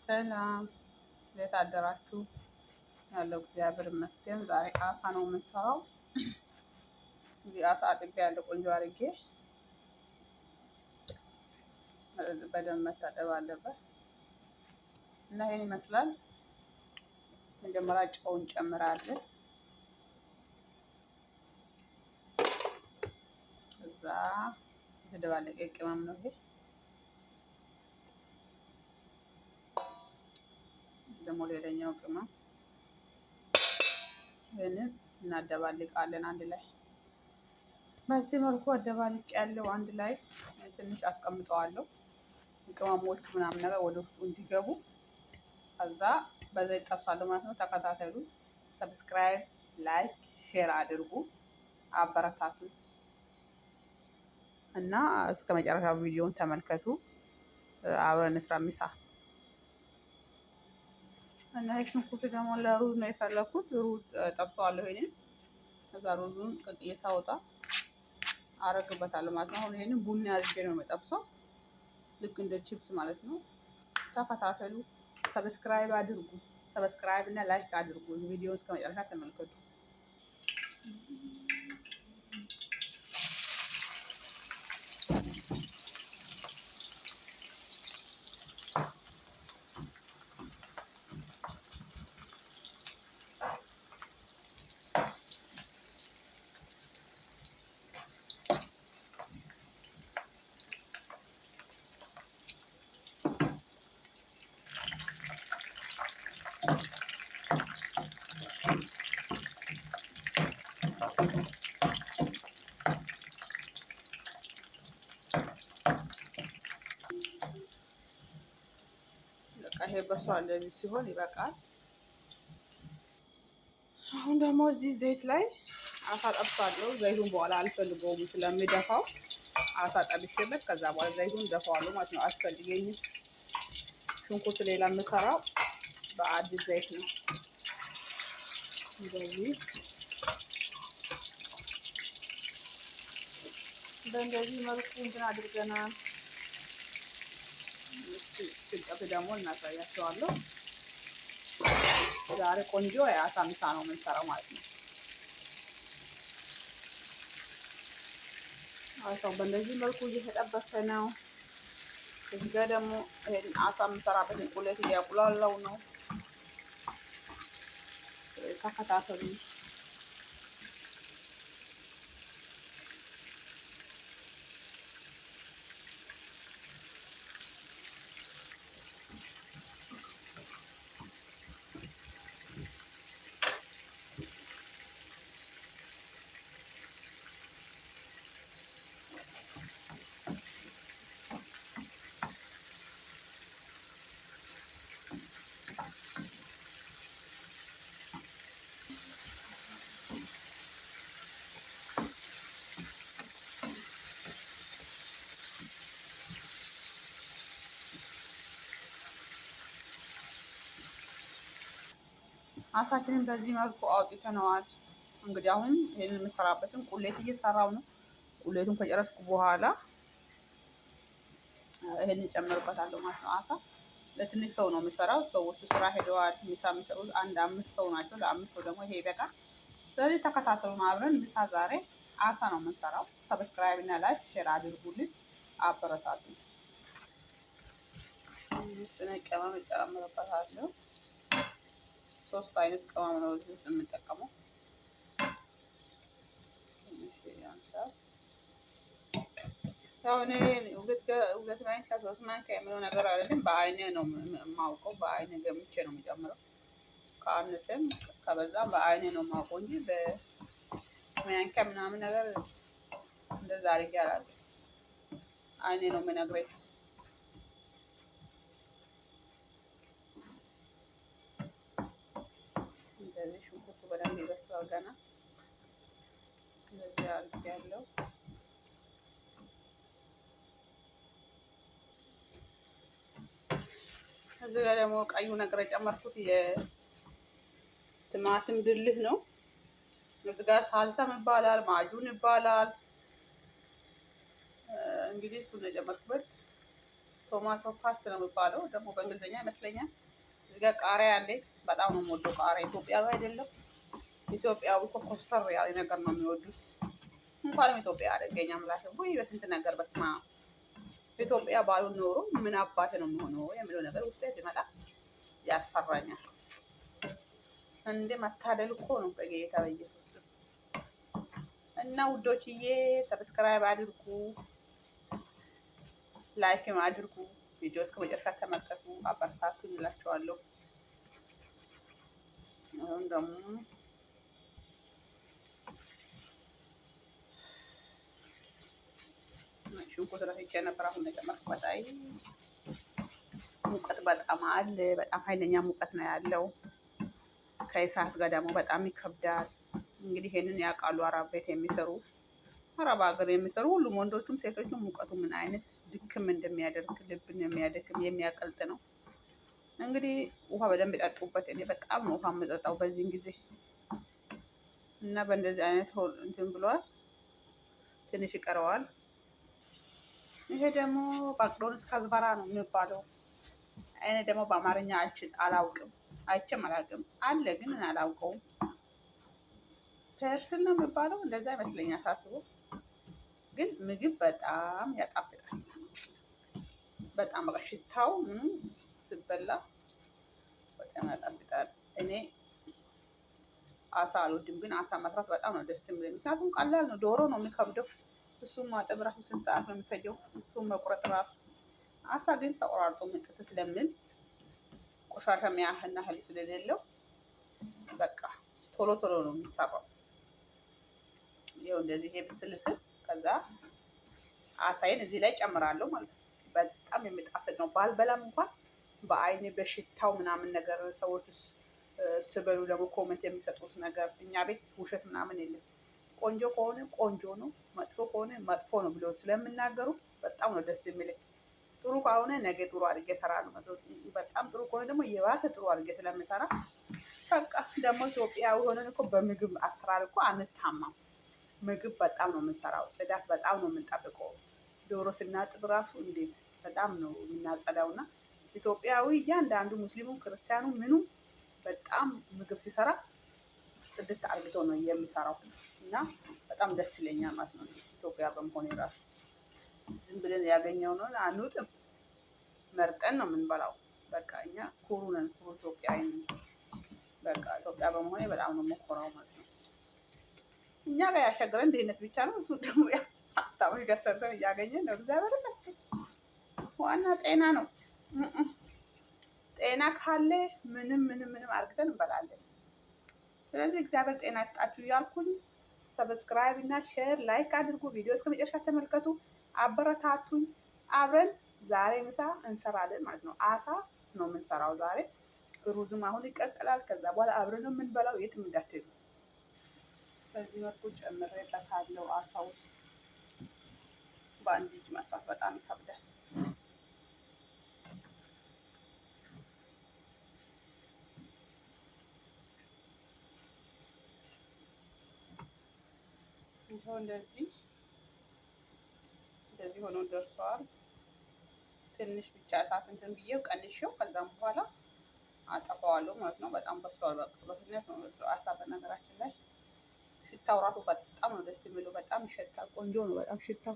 ሰላም እንዴት አደራችሁ? ያለው እግዚአብሔር ይመስገን። ዛሬ አሳ ነው የምንሰራው። እዚህ አሳ አጥቤ ያለው ቆንጆ አድርጌ በደንብ መታጠብ አለበት እና ይሄን ይመስላል። መጀመሪያ ጨውን እንጨምራለን። እዛ የተደባለቀ ቅመም ነው ይሄ። ደግሞ ሌላኛው ቅመም ይሄንን እናደባልቃለን አንድ ላይ። በዚህ መልኩ አደባልቅ ያለው አንድ ላይ ትንሽ አስቀምጠዋለሁ ቅመሞቹ ምናምን ነገር ወደ ውስጡ እንዲገቡ። ከዛ በዘይት ጠብሳለሁ ማለት ነው። ተከታተሉ። ሰብስክራይብ፣ ላይክ፣ ሼር አድርጉ፣ አበረታቱ እና እስከ መጨረሻው ቪዲዮን ተመልከቱ። አብረን እንስራ ምሳ እና ሽንኩርት ደግሞ ለሩዝ ነው የፈለኩት። ሩዝ ጠብሰዋለሁ ይሄንን። ከዛ ሩዙን ቀቅዬ ሳወጣ አረግበታለሁ ማለት ነው። አሁን ይሄንን ቡኒ አድርጌ ነው የምጠብሰው፣ ልክ እንደ ቺፕስ ማለት ነው። ተከታተሉ፣ ሰብስክራይብ አድርጉ፣ ሰብስክራይብ እና ላይክ አድርጉ። ቪዲዮውን እስከ መጨረሻ ተመልከቱ። ይሄ በሷል። እንደዚህ ሲሆን ይበቃል። አሁን ደግሞ እዚህ ዘይት ላይ አሳ ጠብሳለሁ። ዘይቱን በኋላ አልፈልገውም ስለሚደፋው አሳ ጠብሼበት ከዛ በኋላ ዘይቱን ደፋዋለሁ ማለት ነው። አስፈልገኝም። ሽንኩርት ሌላ የምሰራው በአዲስ ዘይት ነው። እንደዚህ በእንደዚህ መልኩ እንትን አድርገናል። ሲጠፍ ደግሞ እናሳያቸዋለሁ። ዛሬ ቆንጆ የአሳ ምሳ ነው የምንሰራው ማለት ነው። አሳው በእንደዚህ መልኩ እየተጠበሰ ነው። እዚህ ጋር ደግሞ ይሄን አሳ የምሰራበት ቁሌት እያቁላላው ነው። ተከታተሉ። አሳችንን በዚህ መልኩ አውጥተነዋል። እንግዲህ አሁን ይሄንን የምሰራበትን ቁሌት እየሰራው ነው። ቁሌቱን ከጨረስኩ በኋላ ይሄንን ጨምርበታለሁ ማለት ነው። አሳ ለትንሽ ሰው ነው የምሰራው። ሰዎቹ ስራ ሄደዋል። ምሳ የሚሰሩት አንድ 5 ሰው ናቸው። ለ5 ሰው ደግሞ ይሄ ይበቃል። ስለዚህ ተከታተሉን። አብረን ምሳ ዛሬ አሳ ነው የምንሰራው። ሰብስክራይብ እና ላይክ ሼር አድርጉልኝ፣ አበረታቱ። ቅመም እጨምርበታለሁ። 3 አይነት ቅመም ነው እዚህ ውስጥ የምንጠቀመው። ያው እኔ ሁለት ማንኪያ 3 ማንኪያ የምለው ነገር አይደለም። በአይኔ ነው የማውቀው። በአይኔ ገምቼ ነው የሚጨምረው። ከአነሰም ከበዛም በአይኔ ነው የማውቀው እንጂ በማንኪያ ምናምን ነገር እንደዛ አድርጌ አላውቅም። አይኔ ነው የምነግረኝ። እንደዚህ ሽንኩርቱ በደንብ ይበስላል ገና። እንደዚህ አድርጌያለሁ። እዚህ ጋር ደግሞ ቀዩ ነገር የጨመርኩት የቲማቲም ድልህ ነው። እዚህ ጋር ሳልሳም ይባላል፣ ማጁን ይባላል። እንግዲህ እሱን የጨመርኩበት ቶማቶ ፓስት ነው የሚባለው ደግሞ በእንግሊዝኛ ይመስለኛል። እዚህ ጋር ቃሪያ አለኝ። በጣም ነው የምወደው ቃሪያ። ኢትዮጵያዊ አይደለም ኢትዮጵያዊ እኮ ኮስተር ያለ ነገር ነው የሚወዱት። እንኳንም ኢትዮጵያ አደገኛ ምላሽ ወይ በስንት ነገር በስማ ኢትዮጵያ ባሉን ኖሮ ምን አባት ነው የሚሆነው የሚለው ነገር ውስጥ ሲመጣ ያስፈራኛል። እንደ መታደል እኮ ነው በጌታ በኢየሱስ እና ውዶችዬ ሰብስክራይብ አድርጉ፣ ላይክም አድርጉ፣ ቪዲዮ እስከ መጨረሻ ተመልከቱ፣ አበረታቱኝ እላችኋለሁ። አሁን ደግሞ ሽንኩርት ረፍቼ ነበር። አሁን የጨመርኩበት። አይ ሙቀት በጣም አለ። በጣም ኃይለኛ ሙቀት ነው ያለው። ከእሳት ጋር ደግሞ በጣም ይከብዳል። እንግዲህ ይሄንን ያውቃሉ አረብ ቤት የሚሰሩ አረብ ሀገር የሚሰሩ ሁሉም ወንዶቹም ሴቶቹም ሙቀቱ ምን አይነት ድክም እንደሚያደርግ ልብን የሚያደክም የሚያቀልጥ ነው። እንግዲህ ውሃ በደንብ የጠጡበት። እኔ በጣም ነው ውሃ የምጠጣው በዚህን ጊዜ እና በእንደዚህ አይነት እንትን ብሏል። ትንሽ ይቀረዋል። ይሄ ደግሞ ባቅዶንስ ከዝበራ ነው የሚባለው። እኔ ደግሞ በአማርኛ አላውቅም፣ አይቼም አላውቅም። አለ ግን አላውቀውም። ፐርስል ነው የሚባለው እንደዛ ይመስለኛል ሳስበው። ግን ምግብ በጣም ያጣፍጣል። በጣም በቃ ሽታው ምንም ስበላ በጣም ያጣፍጣል። እኔ አሳ አልወድም፣ ግን አሳ መስራት በጣም ነው ደስ የሚለኝ። ምክንያቱም ቀላል ነው። ዶሮ ነው የሚከብደው። እሱም ማጠብ ራሱ ስንት ሰዓት ነው የሚፈጀው? እሱም መቁረጥ ራሱ። አሳ ግን ተቆራርጦ ምጥት ስለምን ቆሻሻ የሚያህልና ህል ስለሌለው በቃ ቶሎ ቶሎ ነው የሚሰራው። ይኸው እንደዚህ ይሄ ብስል ስል ከዛ አሳይን እዚህ ላይ ጨምራለሁ ማለት ነው። በጣም የሚጣፍጥ ነው። ባልበላም እንኳን በአይኔ በሽታው ምናምን ነገር ሰዎች ስበሉ ደግሞ ኮመንት የሚሰጡት ነገር እኛ ቤት ውሸት ምናምን የለም። ቆንጆ ከሆነ ቆንጆ ነው፣ መጥፎ ከሆነ መጥፎ ነው ብሎ ስለምናገሩ በጣም ነው ደስ የሚለኝ። ጥሩ ከሆነ ነገ ጥሩ አድርጌ እሰራለሁ። በጣም ጥሩ ከሆነ ደግሞ የባሰ ጥሩ አድርጌ ስለምሰራ በቃ ደግሞ ኢትዮጵያዊ ሆነን እኮ በምግብ አሰራር እኮ አንታማም። ምግብ በጣም ነው የምንሰራው። ጽዳት በጣም ነው የምንጠብቀው። ዶሮ ስናጥብ ራሱ እንዴት በጣም ነው የምናጸዳው። እና ኢትዮጵያዊ እያንዳንዱ ሙስሊሙ ክርስቲያኑ ምኑ በጣም ምግብ ሲሰራ ጽድት አርግቶ ነው የሚሰራው እና በጣም ደስ ይለኛል ማለት ነው። ኢትዮጵያ በመሆኔ ራሱ ዝም ብለን ያገኘው ነው አንውጥም፣ መርጠን ነው የምንበላው። በቃ እኛ ኩሩ ነን፣ ኩሩ ኢትዮጵያዊ ነን። በቃ ኢትዮጵያ በመሆኔ በጣም ነው የምኮራው ማለት ነው። እኛ ጋር ያሸግረን ድህነት ብቻ ነው። እሱ ደግሞ ሀብታሞች ጋር ሰርተን እያገኘን ነው። እግዚአብሔር ይመስገን። ዋና ጤና ነው። ጤና ካለ ምንም ምንም ምንም አርግተን እንበላለን። ስለዚህ እግዚአብሔር ጤና ይስጣችሁ እያልኩኝ ሰብስክራይብ እና ሼር ላይክ አድርጉ። ቪዲዮ እስከ መጨረሻ ተመልከቱ፣ አበረታቱኝ። አብረን ዛሬ ምሳ እንሰራለን ማለት ነው። አሳ ነው የምንሰራው ዛሬ። ሩዝም አሁን ይቀጥላል። ከዛ በኋላ አብረን ነው የምንበላው። የትም እንዳትሄዱ። በዚህ መልኩ ጨምሬበታለሁ። አሳው በአንድ እጅ መስራት በጣም ይከብዳል። ይኸው እንደዚህ ሆኖ ደርሷል። ትንሽ ብቻ እሳት እንትን ብዬው ቀንሼው ከዛም በኋላ አጠፋዋለሁ ማለት ነው። በጣም በስሏል። በቃ በፍጥነት ነው በስሏል። አሳ በነገራችን ላይ ሽታው ራሱ በጣም ነው ደስ የሚለው። በጣም ይሸታል። ቆንጆ ነው በጣም ሽታው።